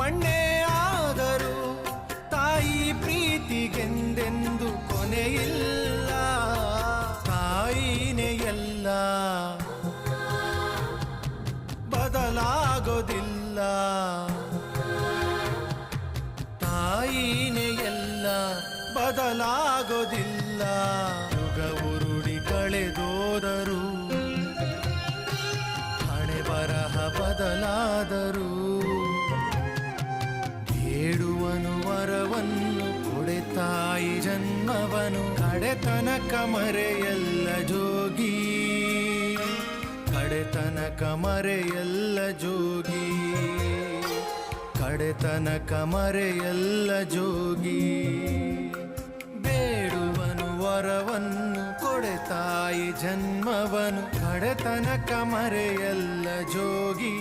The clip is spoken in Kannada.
ಮಣ್ಣೇ ಆದರೂ ತಾಯಿ ಪ್ರೀತಿಗೆಂದೆಂದು ಕೊನೆಯಿಲ್ಲ. ತಾಯಿನೇ ಎಲ್ಲ, ಬದಲಾಗೋದಿಲ್ಲ. ತಾಯಿನೇ ಎಲ್ಲ, ಬದಲಾಗೋದಿಲ್ಲ. ಯುಗ ಉರುಳಿ ಕಳೆದೋದರು, ಹಣೆ ಬರಹ ಬದಲಾದರು. ಬೇಡುವನು ವರವನ್ನು ಕೊಡೆ ತಾಯಿ ಜನ್ಮವನು. ಕಡೆತನಕ ಮರೆಯಲ್ಲ ಜೋಗಿ, ಕಡೆತನಕ ಮರೆಯಲ್ಲ ಜೋಗಿ, ಕಡೆತನಕ ಮರೆಯಲ್ಲ ಜೋಗಿ. ಬೇಡುವನು ವರವನ್ನು ಕೊಡೆ ತಾಯಿ ಜನ್ಮವನು. ಕಡೆತನಕ ಮರೆಯಲ್ಲ ಜೋಗಿ.